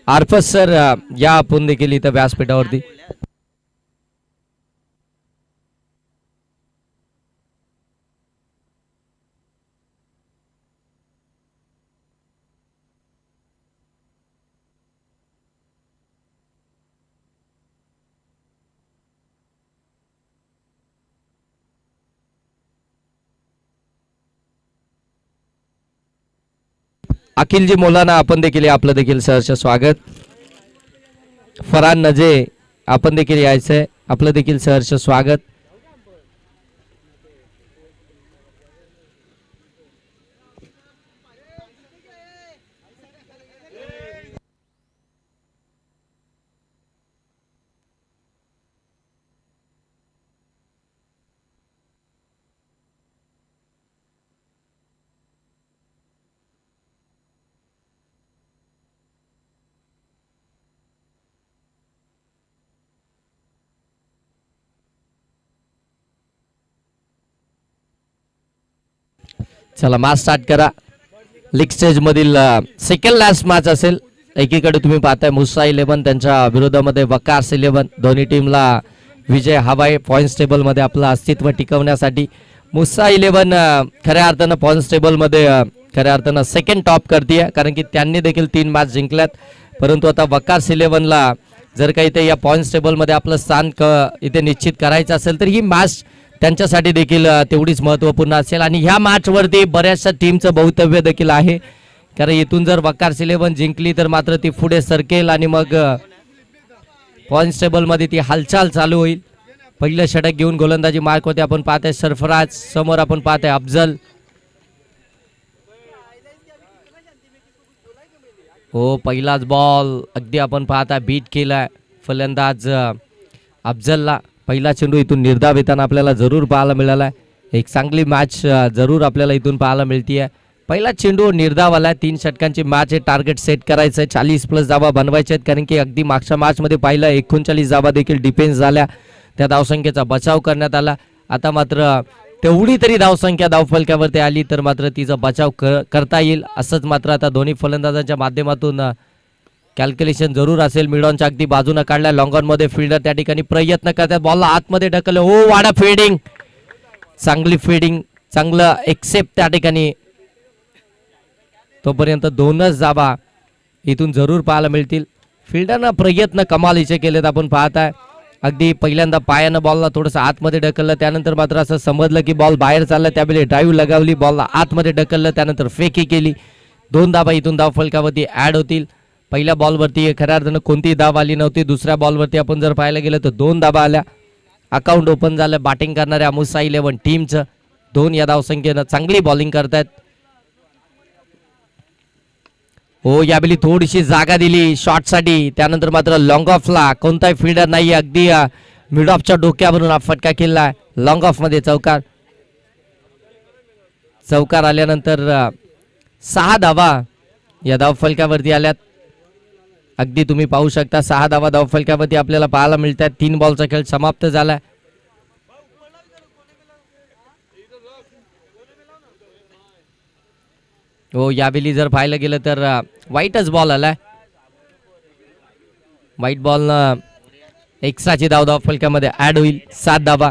आरफस sir या आपण देखील इथं व्यासपीठावरती. अखिलजी मोलाना आपण देखील आपलं देखील सहर्ष स्वागत. फरहान नजे आपण देखील यायचंय, आपलं देखील सहर्ष स्वागत. चला मॅच स्टार्ट करा. लीग स्टेज मधील सेकंड लास्ट मॅच असेल. एकीकडे तुम्ही पाहताय मुसा 11 त्यांच्या विरोधामध्ये वकार्स 11. दोन्ही टीमला विजय हवाय पॉइंट्स टेबल मध्ये आपलं अस्तित्व टिकवण्यासाठी. मुसा 11 खऱ्या अर्थानं पॉइंट्स टेबल मध्ये खऱ्या अर्थानं सेकंड टॉप करते, कारण की त्यांनी देखील 3 मॅच जिंकल्यात. परंतु आता वकार्स 11ला जर काही ते या पॉइंट्स टेबल मध्ये आपलं स्थान इथे निश्चित करायचं असेल तर ही मॅच त्यांच्यासाठी देखील तेवढीच महत्त्वपूर्ण असेल. आणि ह्या मॅचवरती बऱ्याचशा टीमचं भवितव्य देखील आहे, कारण इथून जर वकार्स 11 जिंकली तर मात्र ती पुढे सरकेल आणि मग पॉइंट्स टेबलमध्ये ती हालचाल चालू होईल. पहिलं षटक घेऊन गोलंदाजी मार्क होते आपण पाहताय सरफराज, समोर आपण पाहताय अफजल. हो पहिलाच बॉल अगदी आपण पाहताय बीट केलाय फलंदाज अफजलला. पहिला चेंडू इथून निर्धाव येताना आपल्याला जरूर पाहायला मिळाला. एक चांगली मॅच जरूर आपल्याला इथून पाहायला मिळतीये. पहिला चेंडू निर्धाव आला. 3 षटकांची मॅच हे टार्गेट सेट करायचं आहे. 40+ धावा बनवायचे आहेत, कारण की अगदी मागच्या मॅचमध्ये पाहिलं 39 धावा देखील डिफेन्स झाल्या, त्या धावसंख्येचा बचाव करण्यात आला. आता मात्र तेवढी तरी धावसंख्या धावफलकावरती आली तर मात्र तिचा बचाव करता येईल असंच मात्र आता दोन्ही फलंदाजांच्या माध्यमातून कॅल्क्युलेशन जरूर असेल. मिडॉनच्या अगदी बाजूने काढलाय. लॉंग ऑन मध्ये फिल्डर त्या ठिकाणी प्रयत्न करतात, बॉलला आतमध्ये ढकललं. हो वाडा फिल्डिंग, चांगली फिल्डिंग, चांगलं एक्सेप्ट त्या ठिकाणी. तोपर्यंत 2च धावा इथून जरूर पाहायला मिळतील. फिल्डरनं प्रयत्न कमालीचे केलेत आपण पाहताय. अगदी पहिल्यांदा पायानं बॉलला थोडंसं आतमध्ये ढकललं, त्यानंतर मात्र असं समजलं की बॉल बाहेर चालला, त्यावेळी ड्राईव्ह लगावली, बॉलला आतमध्ये ढकललं, त्यानंतर फेकी केली. 2 धावा इथून धावफलकावरती ऍड होतील. पहिल्या बॉलवरती खऱ्या अर्थानं कोणतीही धाव आली नव्हती. दुसऱ्या बॉलवरती आपण जर पाहायला गेलं तर 2 धावा आल्या. अकाउंट ओपन झालं बॅटिंग करणाऱ्या मुसा 11 टीमचं. 2 या धावसंख्येनं चांगली बॉलिंग करतायत. हो यावेळी थोडीशी जागा दिली शॉटसाठी, त्यानंतर मात्र लॉंग ऑफला कोणताही फिल्डर नाही. अगदी मिड ऑफच्या डोक्यावरून हा फटका केला. लॉंग ऑफ मध्ये चौकार आल्यानंतर 6 धावा या धावफलकावरती आल्यात. अगदी तुम्ही पाहू शकता 6 धावा धावफलकावरती आपल्याला पाहायला मिळतात. 3 बॉलचा खेळ समाप्त झालाय. हो यावेळी जर पाहायला गेलं तर वाईटच बॉल आलाय. वाईट बॉलनं एक्स्ट्राची धाव धावफलकामध्ये ऍड होईल. 7 धावा.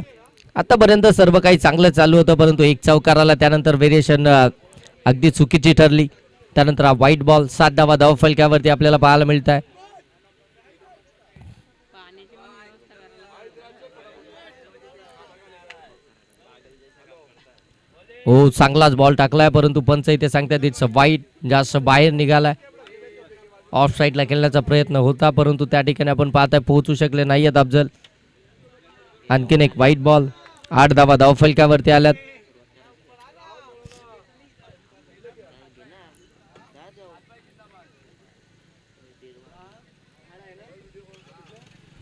आतापर्यंत सर्व काही चांगलं चालू होतं, परंतु एक चौकार आला, त्यानंतर व्हेरिएशन अगदी चुकीची ठरली. त्यानंतर हा व्हाईट बॉल. 7 धावा धावफलकावरती आपल्याला पाहायला मिळत आहे. हो चांगलाच बॉल टाकलाय, परंतु पंच इथे सांगतात इट्स वाईट, जास्त बाहेर निघालाय. ऑफ साईडला खेळण्याचा प्रयत्न होता, परंतु त्या ठिकाणी आपण पाहताय पोहोचू शकले नाहीयेत अफजल. आणखीन एक व्हाईट बॉल. 8 धावा धावफलकावरती आल्यात.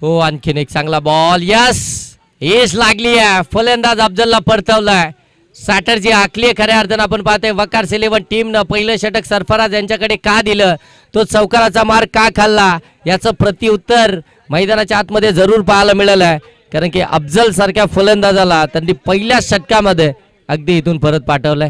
हो आणखीन एक चांगला बॉल. यस लागली आहे. फलंदाज अफजलला परतवलाय. सॅटर्जी आखली खऱ्या अर्थानं आपण पाहतोय. वकार्स 11 टीमनं पहिलं षटक सरफराज यांच्याकडे का दिलं, तो चौकाराचा मार का खाल्ला, याचं प्रत्युत्तर मैदानाच्या आतमध्ये जरूर पाहायला मिळालं आहे. कारण की अफजल सारख्या फलंदाजाला त्यांनी पहिल्या षटकामध्ये अगदी इथून परत पाठवलंय.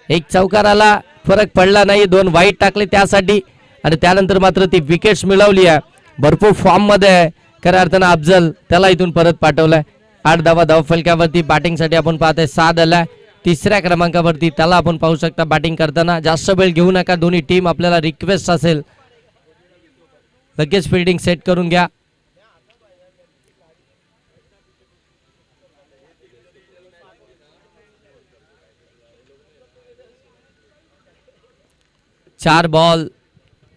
एक चौकाराला फरक पडला नाही, 2 वाईट टाकले, त्यासाठी आणि त्यानंतर मात्र ती विकेट्स मिळवली आहे. भरपूर फॉर्म मध्ये आहे खऱ्या अर्थानं अफजल, त्याला इथून परत पाठवलाय. 8 धावा धावफलकावरती बॅटिंगसाठी आपण पाहतोय. 6 आलाय तिसऱ्या क्रमांकावरती, त्याला आपण पाहू शकता बॅटिंग करताना. जास्त वेळ घेऊ नका दोन्ही टीम, आपल्याला रिक्वेस्ट असेल लगेच फिल्डिंग सेट करून घ्या. चार बॉल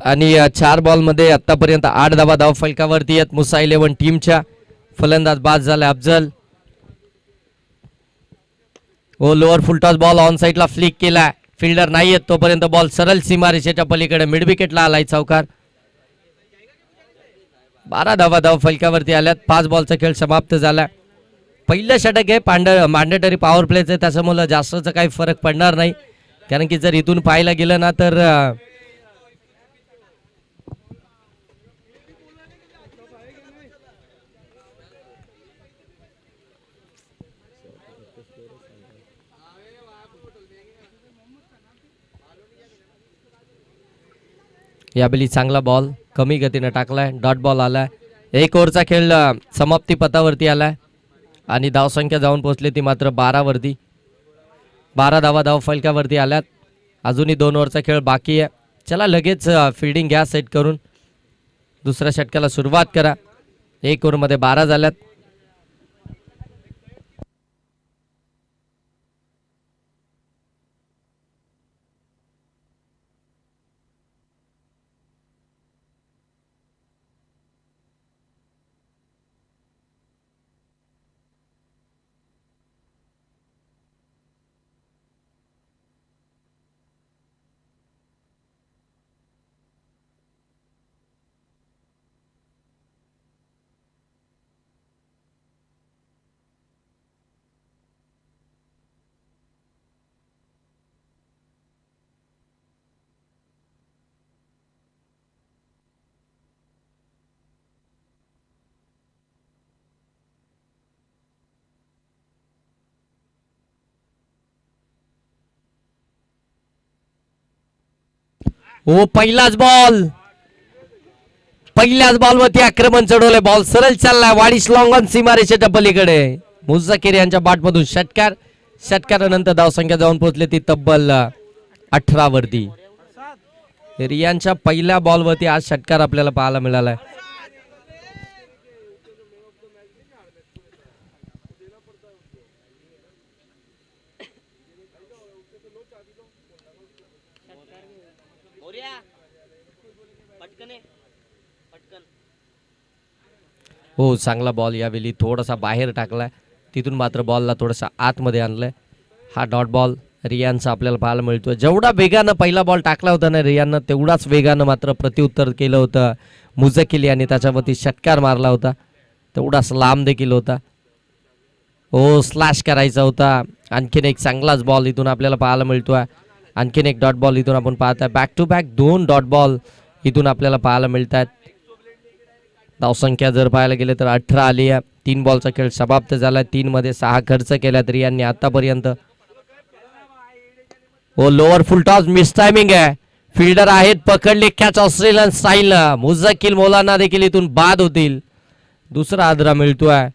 आणि 4 बॉल मध्ये आतापर्यंत 8 धावा धावफलकावरती आहेत मुसा 11 टीमच्या. फलंदाज बाद झाला अफजल. ओ लोअर फुलटॉस बॉल ऑन साईडला फ्लिक केला. फिल्डर नाही येत तोपर्यंत बॉल सरळ सीमारेषेच्या पलीकडे मिड विकेटला आलाय चौकार. 12 धावा धावफलकावरती आल्यात. 5 बॉलचा खेळ समाप्त झाला. पहिलं षटक आहे मॅन्डेटरी पॉवर प्लेच आहे, त्याच्यामुळे जास्तचा काही फरक पडणार नाही. कारण की जर इथून पाहायला गेलं ना तर यावेळी चांगला बॉल कमी गतीने टाकलाय. डॉट बॉल आलाय. 1 ओव्हरचा खेळ समाप्ती पथावरती आलाय आणि धावसंख्या जाऊन पोहोचली ती मात्र 12 वरती. 12 धावा धावफलकावरती आल्यात. अजूनही 2 ओव्हरचा खेळ बाकी आहे. चला लगेच फिल्डिंग घ्या सेट करून, दुसऱ्या षटकाला सुरुवात करा. 1 ओव्हरमध्ये 12 झाल्यात. हो पहिल्याच बॉलवरती आक्रमण चढवले. बॉल सरळ चाललाय वाडीस लॉंग ऑन सीमारेषेच्या पलीकडे. मुझाकीर यांच्या बॅटमधून षटकारानंतर धावसंख्या जाऊन पोहोचली ती तब्बल 18 वरती. रियांच्या पहिल्या बॉलवरती आज षटकार आपल्याला पाहायला मिळालाय. हो चांगला बॉल यावेळी थोडासा बाहेर टाकलाय, तिथून मात्र बॉलला थोडासा आतमध्ये आणलंय. हा डॉट बॉल रियानचा आपल्याला पाहायला मिळतोय. जेवढा वेगानं पहिला बॉल टाकला होता ना रियाननं, तेवढाच वेगानं मात्र प्रत्युत्तर केलं होतं मुझाकीर यांनी. त्याच्यावरती षटकार मारला होता, तेवढाच लांब देखील होता. हो स्लॅश करायचा होता. आणखीन एक चांगलाच बॉल इथून आपल्याला पाहायला मिळतोय. आणखीन एक डॉट बॉल इथून आपण पाहताय. Back to back 2 dot ball इथून आपल्याला पाहायला मिळत आहेत. धावसंख्या जर पाहायला गेले तर 18 आली आहे. 3 बॉलचा खेळ समाप्त झाला. 3 मध्ये 6 खर्च केला रियांनी आतापर्यंत. हो लोअर फुल टॉस मिस टायमिंग आहे. फिल्डर आहेत पकडले कॅच ऑस्ट्रेलियन स्टाईलनं. मुझाकीर मौलाना देखील इथून बाद होतील. दुसरा आदरा मिळतोय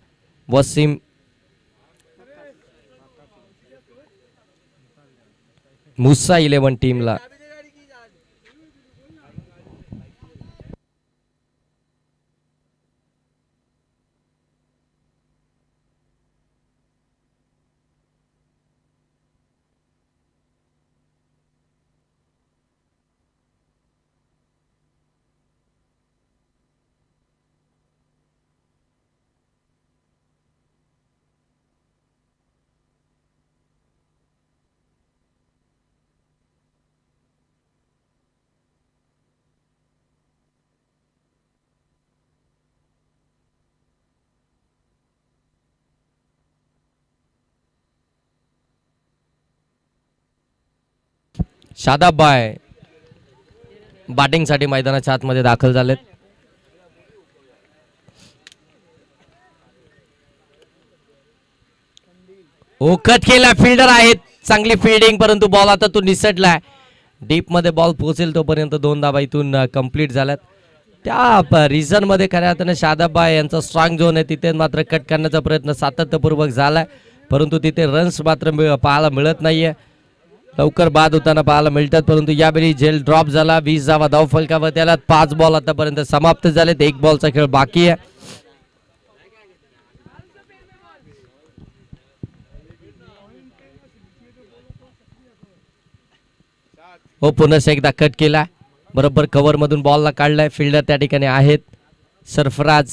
वसीम मुसा 11 टीमला. शादाब बाय बॅटिंगसाठी मैदानाच्या आतमध्ये दाखल झालेत. कट केला. फिल्डर आहेत, चांगली फिल्डिंग, परंतु बॉल आता तो निसटलाय. डीप मध्ये बॉल पोहोचेल तोपर्यंत 2 धावा इथून कंप्लीट झाल्यात. त्या रिझन मध्ये खऱ्या अर्थाने शादाबाई यांचा स्ट्रॉंग झोन आहे, तिथे मात्र कट करण्याचा प्रयत्न सातत्यपूर्वक झालाय, परंतु तिथे रन्स मात्र पाहायला मिळत नाहीये. लवकर बाद होताना पाहायला मिळतात, परंतु यावेळी झेल ड्रॉप झाला. 20 धावा धाव फलकावर त्याला 5 बॉल आतापर्यंत समाप्त झालेत. 1 बॉलचा खेळ बाकी आहे. हो, पुन्हा एकदा कट केला, बरोबर कव्हर मधून बॉलला काढलाय. फिल्डर त्या ठिकाणी आहेत सरफराज.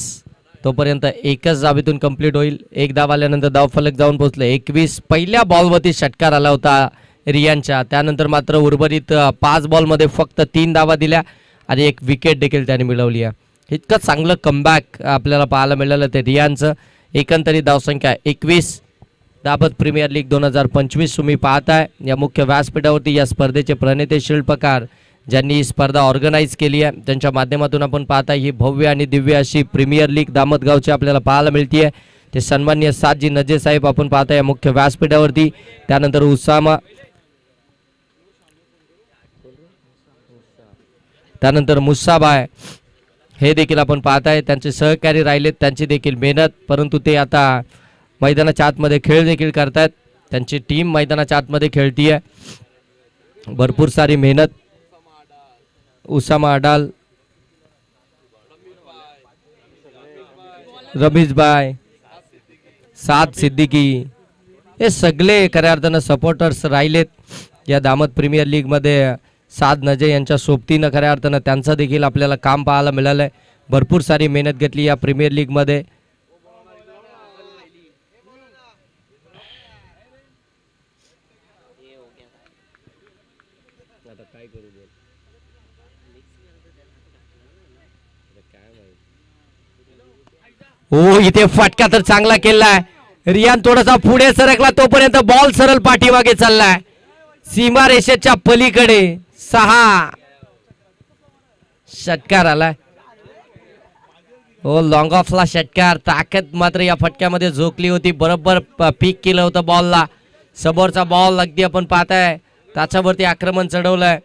तोपर्यंत एकच धावेतून कंप्लीट होईल. 1 धाव आल्यानंतर धावफलक जाऊन पोहोचले 21. पहिल्या बॉलवरती षटकार आला होता रियानच्या, त्यानंतर मात्र उर्वरित 5 बॉलमध्ये फक्त 3 धावा दिल्या आणि 1 विकेट देखील त्याने मिळवली आहे. इतकं चांगलं कमबॅक आपल्याला पाहायला मिळालं ते रियानचं. एकंदरीत धावसंख्या 21. दाबत प्रीमियर लीग 2025 तुम्ही पाहताय. या मुख्य व्यासपीठावरती या स्पर्धेचे प्रणेते शिल्पकार ज्यांनी ही स्पर्धा ऑर्गनाईज केली आहे त्यांच्या माध्यमातून आपण पाहताय ही भव्य आणि दिव्य अशी प्रीमियर लीग दामतगावची आपल्याला पाहायला मिळते. ते सन्माननीय साजी नजे साहेब आपण पाहताय या मुख्य व्यासपीठावरती. त्यानंतर उसामा, त्यानंतर मुसाबाय हे देखील आपण पाहताय. त्यांचे सहकारी राहिलेत, त्यांची देखील मेहनत, परंतु ते आता मैदानाच्या आतमध्ये खेळ देखील करतायत. त्यांची टीम मैदानाच्या आतमध्ये खेळतीये. भरपूर सारी मेहनत. उसामा अडाल, रमीज बाय, साद सिद्दीकी हे सगळे खऱ्या अर्थानं सपोर्टर्स राहिलेत या दामत प्रीमियर लीग मध्ये. साद नजे यांच्या सोबतीनं खऱ्या अर्थानं त्यांचं देखील आपल्याला काम पाहायला मिळालंय. भरपूर सारी मेहनत घेतली या प्रीमियर लीग मध्ये. हो, इथे फटका तर चांगला केलाय. रियान थोडासा पुढे सरकला, तोपर्यंत बॉल सरळ पाठीमागे चाललाय सीमा रेषेच्या पलीकडे. 6 षटकार आलाय. हो, लॉंग ऑफला षटकार. ताकद मात्र या फटक्यामध्ये झोकली होती. बरोबर पीक केलं होतं बॉलला. समोरचा बॉल अगदी आपण पाहताय त्याच्यावरती आक्रमण चढवलंय.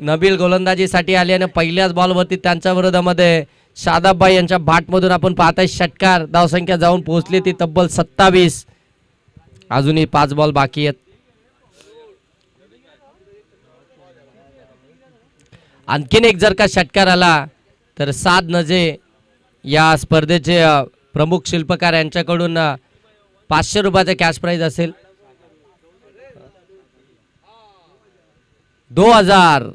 नबील गोलंदाजीसाठी आल्याने पहिल्याच बॉलवरती त्यांच्या विरोधामध्ये शादाबाई यांच्या बाटमधून आपण पाहताय षटकार. धावसंख्या जाऊन पोहोचली ती तब्बल 27. अजूनही 5 बॉल बाकी आहेत. आणखीन एक जर का षटकार आला तर साद नजे या स्पर्धेचे प्रमुख शिल्पकार यांच्याकडून 500 रुपयाचा कॅश प्राइज असेल. 2000.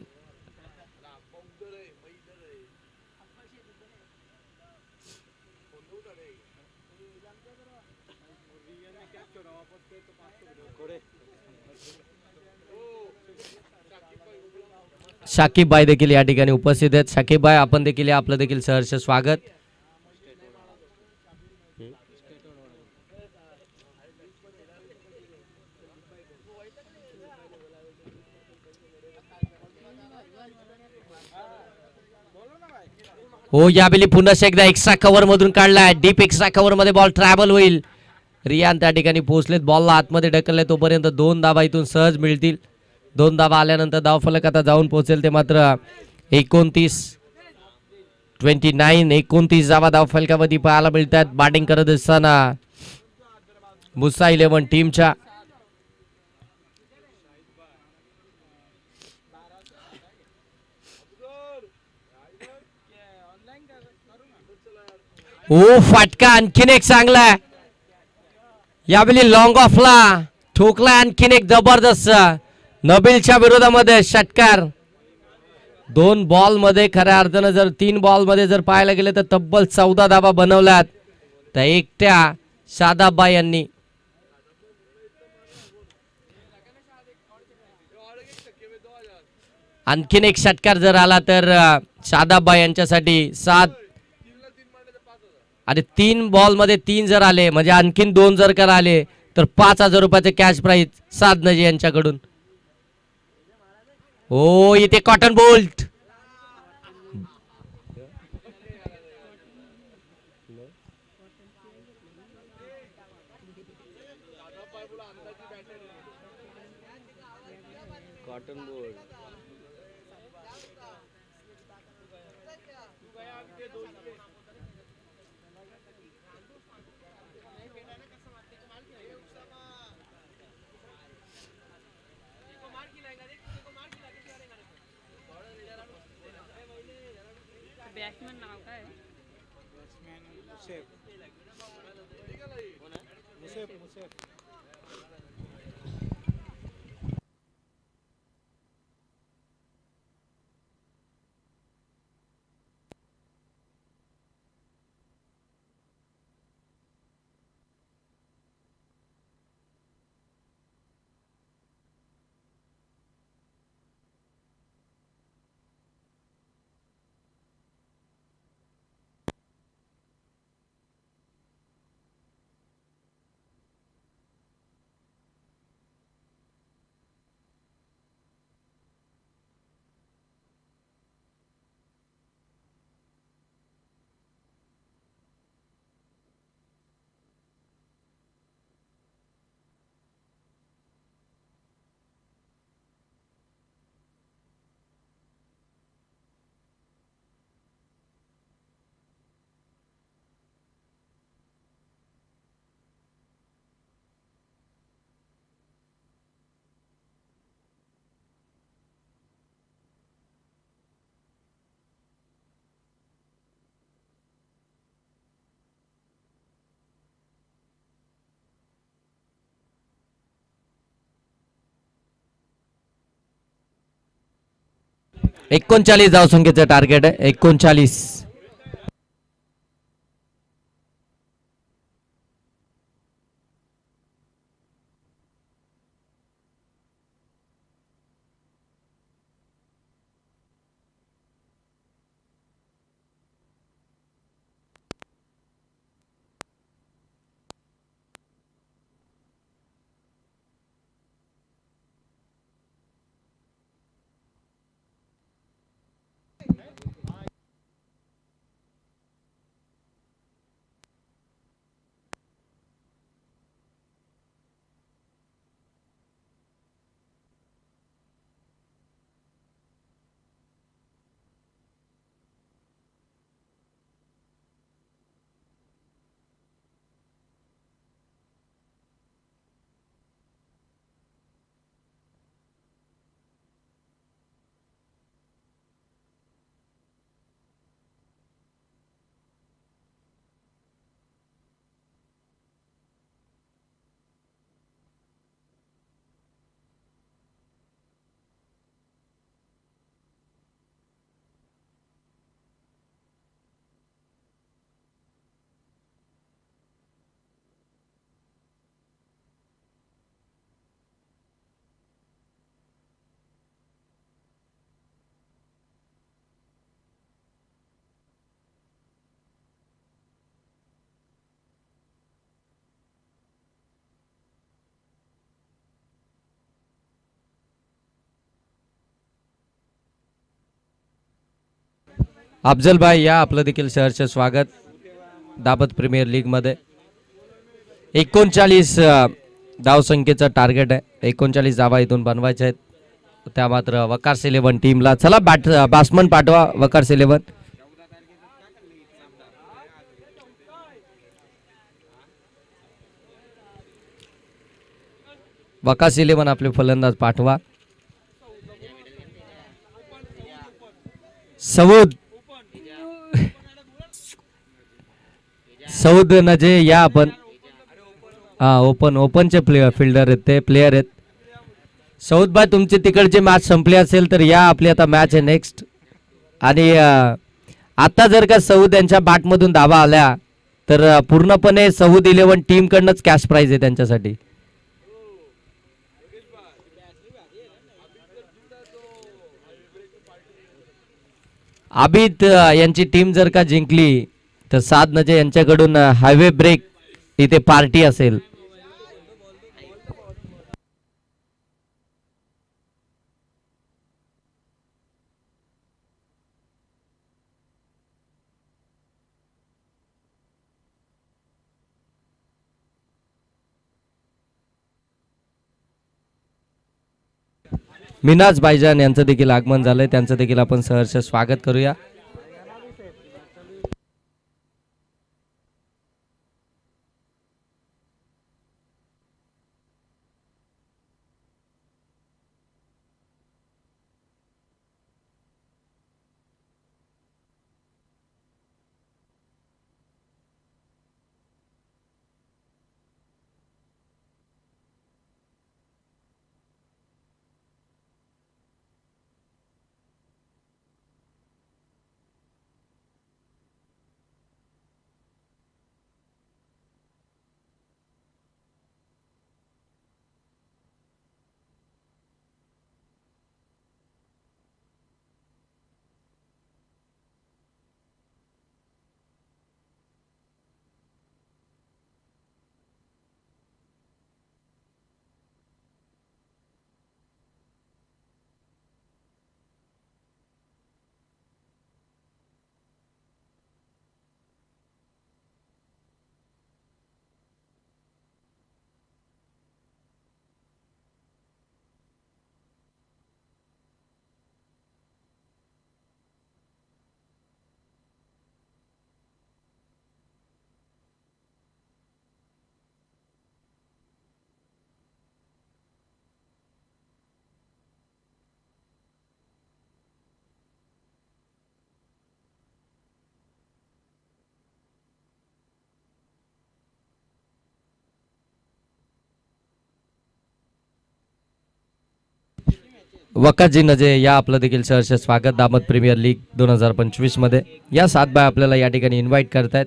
शाकिब भाई देखील या ठिकाणी उपस्थित आहेत. शाकिब भाई आपण देखील आपलं देखील सहर्ष स्वागत. हो, यावेळी पुन्हा एकदा एक्स्ट्रा कव्हर मधून काढलाय. डीप एक्स्ट्रा कव्हर मध्ये बॉल ट्रॅव्हल होईल. रियान त्या ठिकाणी पोहोचलेत, बॉलला आतमध्ये ढकलले, तोपर्यंत 2 धावा इथून सहज मिळतील. 2 धावा आल्यानंतर धावफलक आता जाऊन पोहोचेल ते मात्र 29 धावा धावफलकावरती पाहायला मिळतात. बॅटिंग करत असताना मुसा 11 टीमच्या. ओ, फटका आणखीन एक चांगला. यावेळी लॉंग ऑफला ठोकला आणखीन एक जबरदस्त. नबीलच्या विरोधामध्ये षटकार. 2 बॉल मध्ये खऱ्या अर्थानं जर 3 बॉल मध्ये जर पाहायला गेले तर तब्बल 14 धावा बनवल्यात त्या एकट्या शादाबाई यांनी. आणखीन एक षटकार जर आला तर शादाबाई यांच्यासाठी 7 आणि 3 बॉल मध्ये 3 जर आले म्हणजे आणखीन 2 जर का आले तर 5000 रुपयाचे कॅश प्राइज साद नजे यांच्याकडून. हो, इथे कॉटन बोल्ट. बॅट्समॅन नाव काय? एकोणचाळीस धावसंख्येचं टार्गेट आहे 39. अफजल भाई या आपलं देखील सहर्ष स्वागत दाबत प्रीमियर लीग मध्ये. 39 धावसंख्येचं टार्गेट आहे. 39 धावा इथून बनवायच्या आहेत. त्या मात्र वकार्स 11 टीमला. चला बॅट्समन पाठवा वकार्स 11. वकार्स 11 आपले फलंदाज पाठवा. सौद नजे या आपण. हा ओपनचे फिल्डर आहेत ते प्लेयर आहेत. सौद भाई तुमची तिकडची मॅच संपली असेल तर या आपली आता मॅच आहे नेक्स्ट. आणि आता जर का सौद यांच्या बॅटमधून धावा आल्या तर पूर्णपणे सौद 11 टीम कडनंच कॅश प्राइज आहे त्यांच्यासाठी. आबिद यांची टीम जर का जिंकली तर साद नजे यांच्याकडून हायवे ब्रेक इथे पार्टी असेल. मिनाज भाईजान यांचं देखील आगमन झालंय. त्यांचं देखील आपण सहर्ष स्वागत करूया. वकाजी नजे या आपलं देखील सहर्ष स्वागत दामद प्रीमियर लीग 2025 मध्ये. या 7 बाय आपल्याला या ठिकाणी इन्व्हाइट करतायत.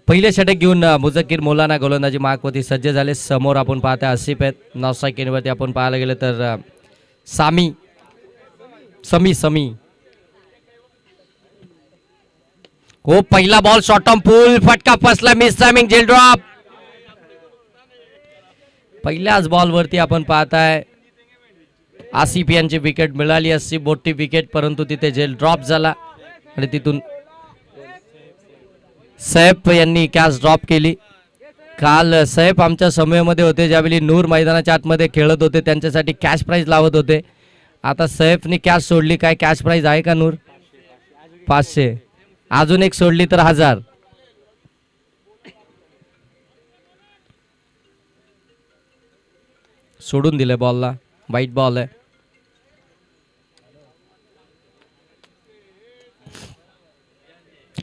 पहिले षटक घेऊन मुझक्कीर मौलाना गोलंदाजी मार्कवरती सज्ज झाले. समोर आपण पाहता आसिफ आहेत. नॉस्ट्राईकवरती आपण पाहायला गेलं तर समी हो पहिला बॉल शॉर्ट ऑन पूल फटका फसला. मिस टायमिंग जेल ड्रॉप. पहिल्याच बॉल वरती आपण पाहताय आसिफ यांची विकेट मिळाली असती. मोठी विकेट परंतु तिथे जेल ड्रॉप झाला आणि तिथून सैफ यांनी कॅच ड्रॉप केली. काल सैफ आमच्या समूहामध्ये होते ज्यावेळी नूर मैदानाच्या आतमध्ये खेळत होते. त्यांच्यासाठी कॅश प्राइज लावत होते. आता सैफनी कॅच सोडली. काय कॅश प्राइज आहे का नूर? 500. अजून एक सोडली तर 1000. सोडून दिले बॉलला. वाईट बॉल आहे.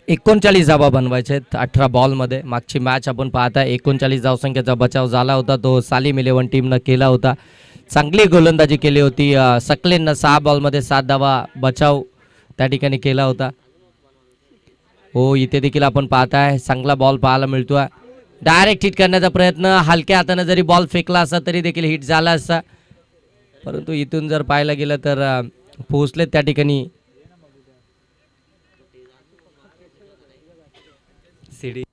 एकोणचाळीस धावा बनवायचे 18 बॉल मध्ये. मागची मॅच आपण पाहता 39 धावसंख्येचा बचाव झाला होता. तो सालिम 11 टीमनं केला होता. चांगली गोलंदाजी केली होती. सकलेनं 6 बॉलमध्ये 7 धावा बचाव त्या ठिकाणी केला होता. हो इथे देखील आपण पाहताय चांगला बॉल पाहायला मिळतोय. डायरेक्ट हिट करण्याचा प्रयत्न. हलक्या हाताने जरी बॉल फेकला असता तरी देखील हिट झाला असता. परंतु इथून जर पाहायला गेलं तर पोहोचले त्या ठिकाणी सीडी.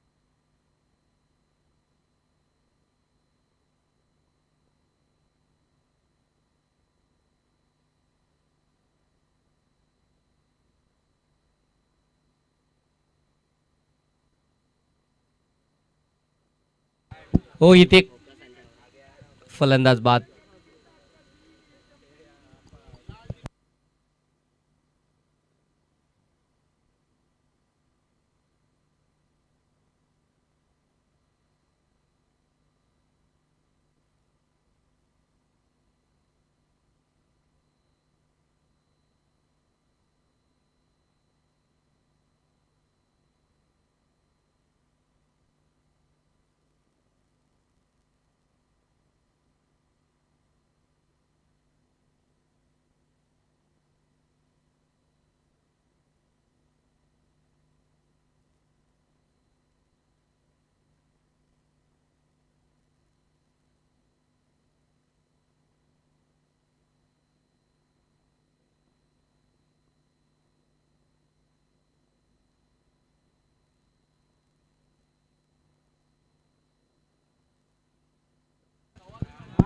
हो इथे फलंदाज बाद.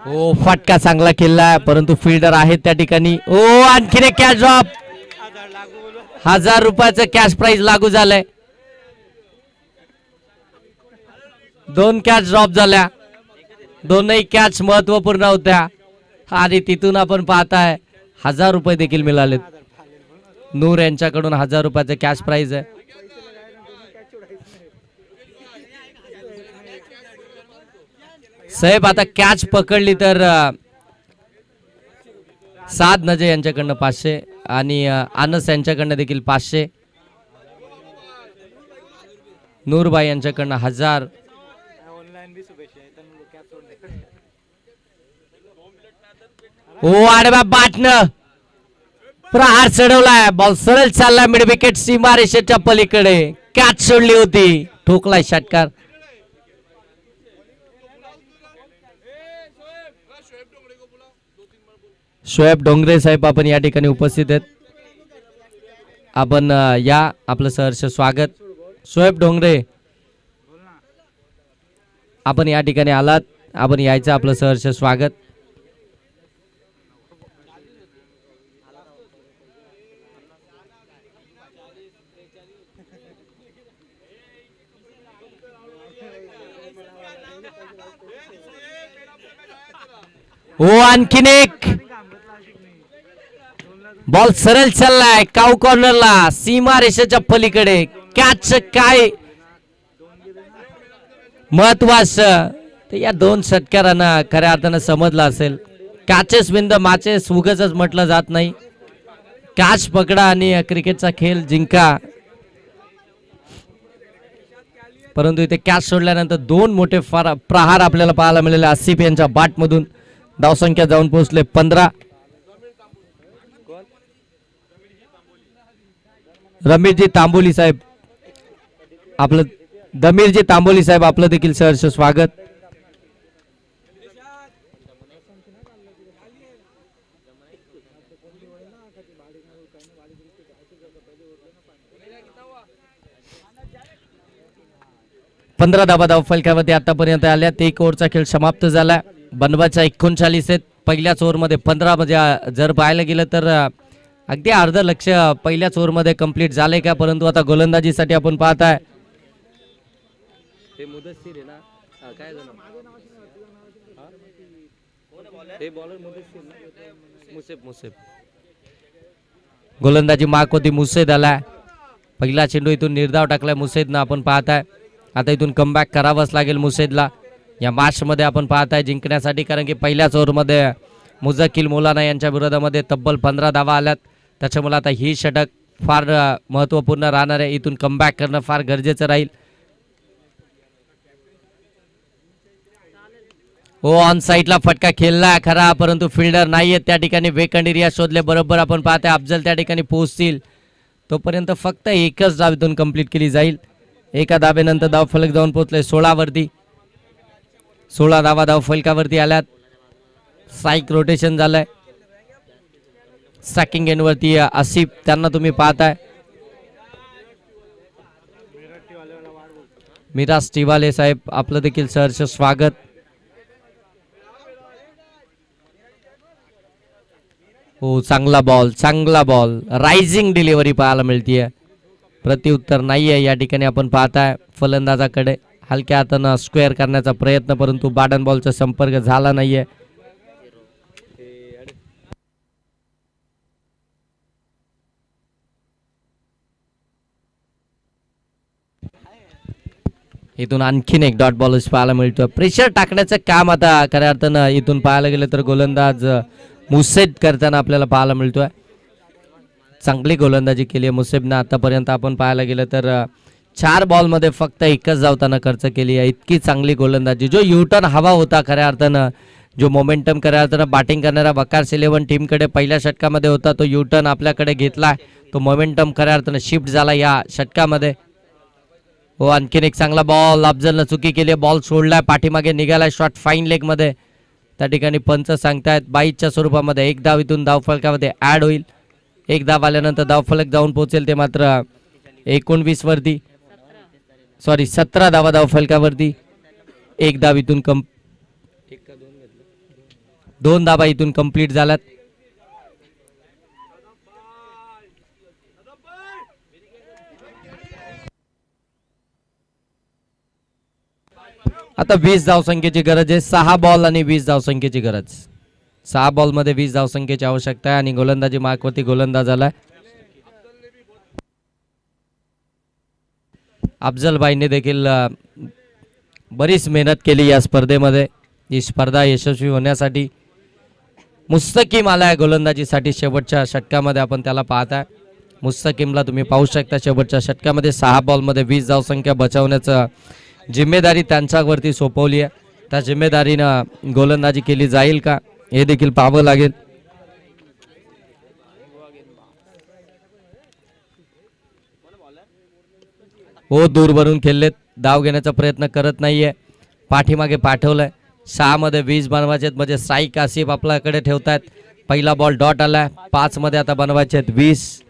हो फटका चांगला केला परंतु फिल्डर आहेत त्या ठिकाणी. ओ आणखीन एक कॅच ड्रॉप. 1000 रुपयाचं कॅश प्राइज लागू झालंय. 2 कॅच ड्रॉप झाल्या. दोनही कॅच महत्वपूर्ण होत्या आणि तिथून आपण पाहताय 1000 रुपये देखील मिळालेत. नूर यांच्याकडून 1000 रुपयाचं कॅश प्राइज आहे. साहेब आता कॅच पकडली तर साद नजे यांच्याकडनं 500 आणि अनस यांच्याकडनं देखील 500. नूरबाई यांच्याकडनं 1000. हो आडव्या बाटनं प्रहार चढवलाय. बॉल सरळ चालला मिड विकेट सीमा रेषेच्या पलीकडे. कॅच सोडली होती. ठोकलाय षटकार. शोएब डोंगरे साहेब आपण या ठिकाणी उपस्थित आहेत. आपण या आपलं सहर्ष स्वागत. शोएब डोंगरे आपण या ठिकाणी आलात. आपण यायचं आपलं सहर्ष स्वागत. हो आणखीन एक बॉल सरळ चाललाय काऊ कॉर्नरला सीमा रेषेच्या पलीकडे. कॅच काय महत्वाचं तर या 2 षटकारांना खऱ्या अर्थानं समजलं असेल. कॅचेस विन द मॅचेस उगाचच म्हटलं जात नाही. कॅच पकडा आणि क्रिकेटचा खेळ जिंका. परंतु इथे कॅच सोडल्यानंतर 2 मोठे प्रहार आपल्याला पाहायला मिळाले आसिफ यांच्या बॅटमधून. धावसंख्या जाऊन पोहोचले 15. रमेशजी तांबोली साहेब आपलं दमीरजी तांबोली साहेब आपलं देखील सहर्ष स्वागत. पंधरा धावा धाव फलकावरती आतापर्यंत आल्यात. 1 ओव्हरचा खेळ समाप्त झाला. बनवाच्या 39 आहेत. पहिल्याच ओव्हरमध्ये 15 म्हणजे जर पाहायला गेलं तर अगदी अर्ध लक्ष पहिल्याच ओव्हरमध्ये कंप्लीट झाले का. परंतु आता गोलंदाजीसाठी आपण पाहताय गोलंदाजी मार्क होती मुसेद आला. पहिला चेंडू इथून निर्धाव टाकलाय मुसेदनं आपण पाहताय. आता इथून कमबॅक करावंच लागेल मुसेदला या मॅचमध्ये आपण पाहताय जिंकण्यासाठी. कारण की पहिल्याच ओव्हरमध्ये मुझक्किल मौलाना यांच्या विरोधामध्ये तब्बल 15 धावा आल्यात. त्याच्यामुळे आता ही षटक फार महत्त्वपूर्ण राहणार आहे. इथून कमबॅक करणं फार गरजेचं राहील. हो ऑन साईडला फटका खेळला खरा परंतु फिल्डर नाहीये त्या ठिकाणी. वेकंड एरिया शोधले बरोबर आपण पाहताय अफजल त्या ठिकाणी पोहोचतील. तोपर्यंत फक्त एकच धाव इथून कंप्लीट केली जाईल. एका धावेनंतर धाव फलक जाऊन पोहोचले 16 वरती. 16 धावा धाव फलकावरती आल्यात. साईक रोटेशन झालंय. स्ट्रायकिंग एंडवरती आसिफ त्यांना तुम्ही पाहताय. मिराज टिवाले साहेब आपलं देखील सहर्ष स्वागत. हो चांगला बॉल रायझिंग डिलिव्हरी पाहायला मिळतीये. प्रत्युत्तर नाहीये या ठिकाणी आपण पाहताय. फलंदाजाकडे हलक्या हातानं स्क्वेअर करण्याचा प्रयत्न परंतु बॅटन बॉलचा संपर्क झाला नाहीये. इथून आणखीन एक डॉट बॉल पाहायला मिळतोय. प्रेशर टाकण्याचं काम आता खऱ्या अर्थानं इथून पाहायला गेलं तर गोलंदाज मुसेद करताना आपल्याला पाहायला मिळतोय. चांगली गोलंदाजी केली आहे मुसेबनं आतापर्यंत. आपण पाहायला गेलं तर 4 बॉलमध्ये फक्त एकच धावताना खर्च केली आहे. इतकी चांगली गोलंदाजी. जो युटर्न हवा होता खऱ्या अर्थानं जो मोमेंटम खऱ्या अर्थानं बॅटिंग करणारा वकार्स 11 टीमकडे पहिल्या षटकामध्ये होता तो युटर्न आपल्याकडे घेतला. तो मोमेंटम खऱ्या अर्थानं शिफ्ट झाला या षटकामध्ये. हो आणखीन एक चांगला बॉल अफजलनं चुकी केली. बॉल सोडलाय पाठीमागे निघालाय. शॉट फाईन लेग मध्ये त्या ठिकाणी पंच सांगतायत 22च्या स्वरूपामध्ये 1 धाव इथून धाव फलकामध्ये ऍड होईल. 1 धाव आल्यानंतर धाव फलक जाऊन पोहोचेल ते मात्र 19 वरती 17 धावा धाव फलकावरती. 1 धाव इथून 2 धावा इथून कंप्लीट झाल्यात. आता 20 धावसंख्येची गरज आहे. 6 बॉल आणि 20 धावसंख्येची गरज. 6 बॉल मध्ये 20 धावसंख्येची आवश्यकता आहे आणि गोलंदाजी मार्कवरती गोलंदाज आलाय. अफजल भाईने देखील बरीच मेहनत केली या स्पर्धेमध्ये. ही स्पर्धा यशस्वी होण्यासाठी. मुस्तकीम आलाय गोलंदाजीसाठी शेवटच्या षटकामध्ये आपण त्याला पाहताय. मुस्तकीमला तुम्ही पाहू शकता शेवटच्या षटकामध्ये 6 बॉलमध्ये 20 धावसंख्या बचावण्याचं जिम्मेदारी त्यांच्यावरती सोपवली आहे. त्या जिम्मेदारीनं गोलंदाजी केली जाईल का हे देखील पाहावं लागेल. हो दूरवरून खेळलेत. धाव घेण्याचा प्रयत्न करत नाहीये. पाठीमागे पाठवलंय. 6 मध्ये 20 बनवायचे म्हणजे साईक आसिफ आपल्याकडे ठेवतायत. पहिला बॉल डॉट आलाय. 5 मध्ये आता बनवायचे आहेत 20.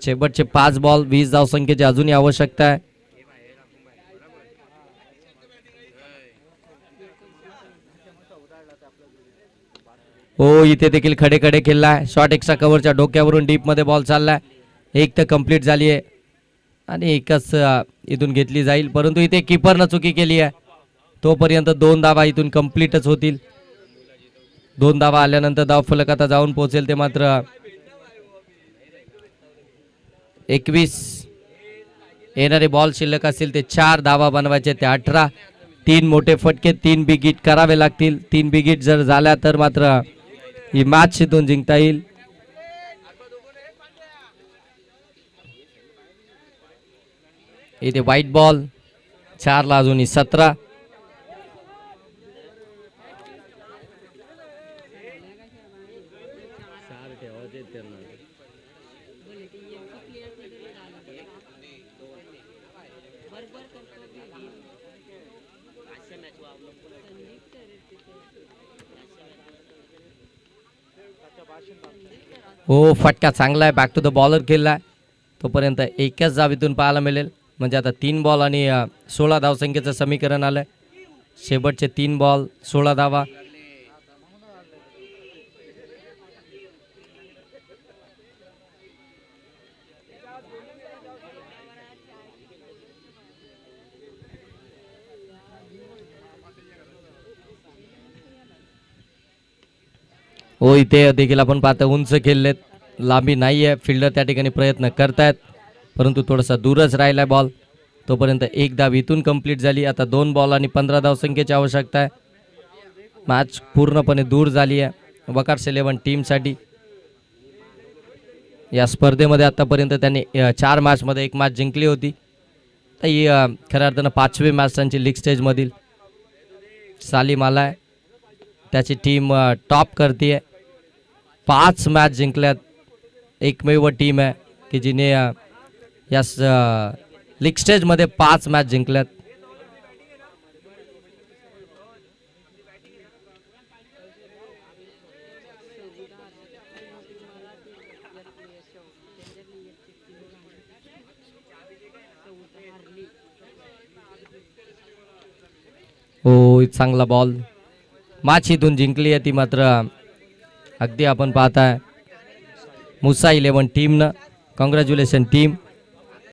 शेवटचे 5 बॉल 20 धावसंख्येची अजूनही आवश्यकता आहे. हो इथे देखील खडे खडे खेळलाय. शॉर्ट एक्स्ट्रा कव्हरच्या डोक्यावरून डीप मध्ये बॉल चाललाय. 1 तर कंप्लीट झाली आहे आणि 1च इथून घेतली जाईल. परंतु इथे किपरनं चुकी केली आहे. तोपर्यंत 2 धावा इथून कंप्लीटच होतील. 2 धावा आल्यानंतर धाव फलक आता जाऊन पोहोचेल ते मात्र 21. येणारे बॉल शिल्लक असतील ते 4 धावा बनवायचे ते 18. 3 मोठे फटके 3 बिग हिट करावे लागतील. 3 बिग हिट जर झाल्या तर मात्र ही मॅच इथून जिंकता येईल. इथे व्हाईट बॉल 4 ला अजूनही 17. हो, फटका चांगला आहे, बॅक टू द बॉलर खेळला. तोपर्यंत एकच धाव इथून पाहायला मिळेल. म्हणजे आता 3 बॉल आणि 16 धावसंख्येचं समीकरण आलंय. शेवटचे 3 बॉल 16 धावा. हो, इथे देखील आपण पाहतो उंच खेळलेत, लांबी नाही आहे. फिल्डर त्या ठिकाणी प्रयत्न करतायत, परंतु थोडासा दूरच राहिलाय बॉल. तोपर्यंत एक धाव इथून कंप्लीट झाली. आता 2 बॉल आणि 15 धावसंख्येची आवश्यकता आहे. मॅच पूर्णपणे दूर झाली आहे वकार्स 11 टीमसाठी. या स्पर्धेमध्ये आतापर्यंत त्यांनी 4 मॅचमध्ये 1 मॅच जिंकली होती. तर ही खऱ्या अर्थानं 5वी मॅच त्यांची लीग स्टेजमधील. सालिम आलाय, त्याची टीम टॉप करते. 5 मॅच जिंकल्यात. एकमेव टीम आहे की जिने या लीग स्टेजमध्ये 5 मॅच जिंकल्यात. हो, चांगला बॉल. मॅच इथून जिंकली आहे ती मात्र अगदी आपण पाहताय मुसा 11 टीमनं. Congratulation team.